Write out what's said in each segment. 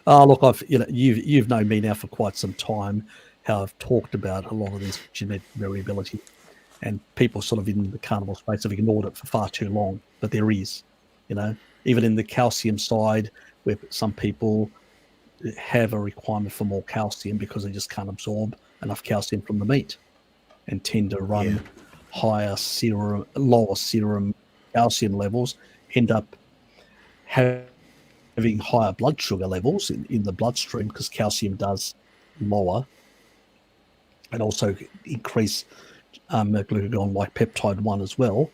Look, you've known me now for quite some time. How I've talked about a lot of this genetic variability, and people sort of in the carnivore space have ignored it for far too long. But there is, even in the calcium side, where some people have a requirement for more calcium because they just can't absorb enough calcium from the meat, and tend to run lower serum calcium levels, end up having higher blood sugar levels in the bloodstream because calcium does lower and also increase glucagon like peptide 1 as well.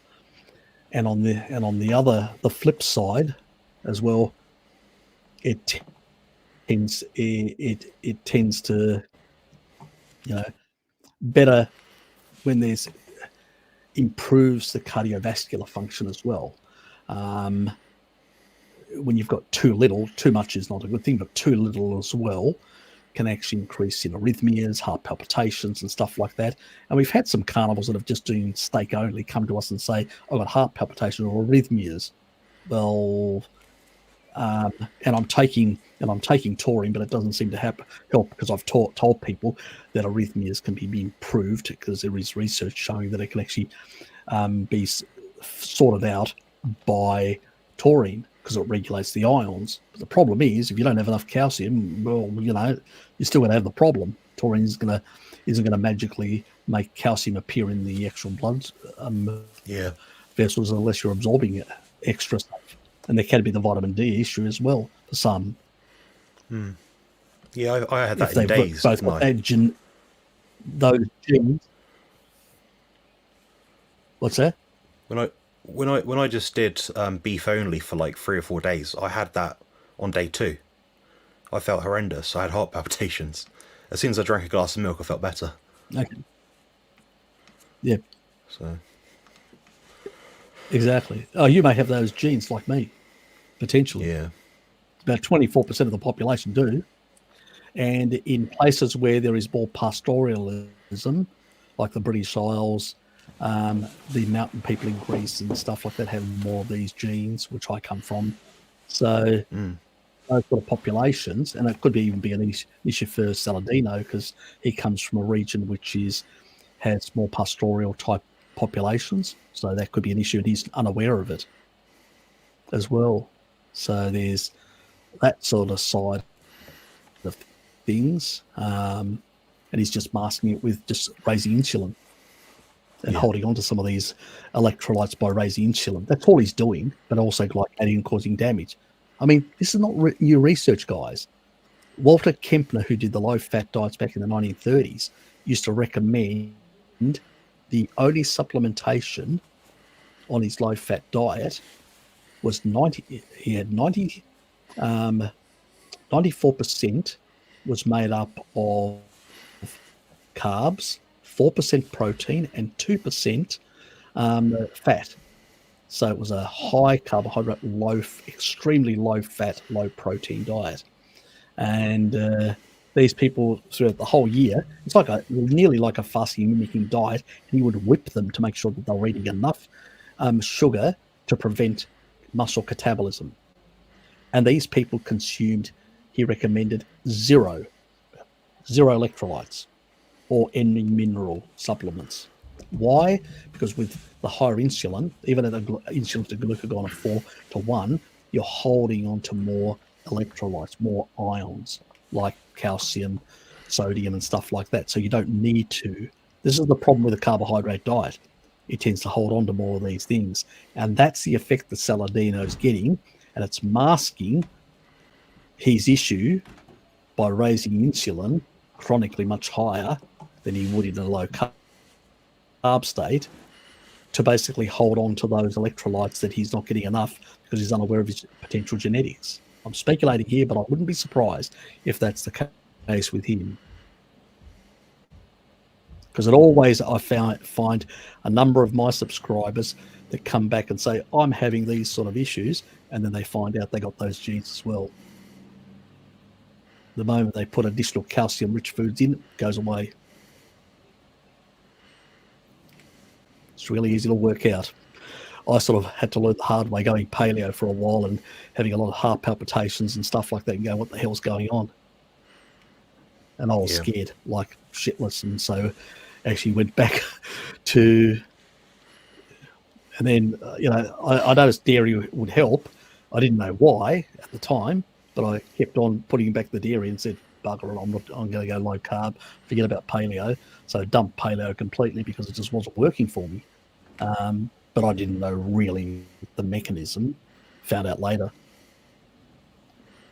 And on the flip side as well, it tends to better when there's improves the cardiovascular function as well. When you've got too little, too much is not a good thing, but too little as well can actually increase in arrhythmias, heart palpitations, and stuff like that. And we've had some carnivores that have just doing steak only come to us and say, "I've got heart palpitations or arrhythmias." Well, and I'm taking taurine, but it doesn't seem to help because I've told people that arrhythmias can be improved because there is research showing that it can actually be sorted out by taurine because it regulates the ions. But the problem is, if you don't have enough calcium, well, you're still going to have the problem. Taurine isn't going to magically make calcium appear in the actual blood vessels unless you're absorbing extra stuff. And there can be the vitamin D issue as well for some. Yeah, I had that in days. Both those genes. What's that? When I just did beef only for like 3 or 4 days, I had that on day 2. I felt horrendous. I had heart palpitations. As soon as I drank a glass of milk, I felt better. Okay. Yeah. So. Exactly. Oh, you may have those genes like me, potentially. Yeah. About 24% of the population do. And in places where there is more pastoralism, like the British Isles, the mountain people in Greece and stuff like that have more of these genes, which I come from. So those sort of populations, and it could even be an issue for Saladino because he comes from a region which has more pastoral type populations. So that could be an issue, and he's unaware of it as well. So there's that sort of side of things, and he's just masking it with just raising insulin and holding on to some of these electrolytes by raising insulin. That's all he's doing, but also glycating and causing damage. I mean, this is not new research, guys. Walter Kempner, who did the low-fat diets back in the 1930s, used to recommend the only supplementation on his low-fat diet was 94% was made up of carbs, 4% protein, and 2% fat. So it was a high carbohydrate, extremely low fat, low protein diet. And these people throughout the whole year, it's like nearly like a fasting mimicking diet. And he would whip them to make sure that they were eating enough sugar to prevent muscle catabolism. And these people consumed, he recommended, zero electrolytes or any mineral supplements. Why? Because with the higher insulin, even at insulin to glucagon of 4:1, you're holding on to more electrolytes, more ions like calcium, sodium, and stuff like that. So you don't need to. This is the problem with a carbohydrate diet. It tends to hold on to more of these things. And that's the effect that Saladino's getting, and it's masking his issue by raising insulin chronically much higher than he would in a low carb state to basically hold on to those electrolytes that he's not getting enough because he's unaware of his potential genetics. I'm speculating here, but I wouldn't be surprised if that's the case with him. Because it always, I find a number of my subscribers that come back and say, I'm having these sort of issues, and then they find out they got those genes as well. The moment they put additional calcium-rich foods in, it goes away. It's really easy to work out. I sort of had to learn the hard way going paleo for a while and having a lot of heart palpitations and stuff like that and going, what the hell's going on? And I was Yeah. scared like shitless. And so actually went back to, and then, I noticed dairy would help. I didn't know why at the time, but I kept on putting back the dairy and said, bugger it, I'm going to go low carb, forget about paleo. So I dumped paleo completely because it just wasn't working for me. But I didn't know really the mechanism, found out later.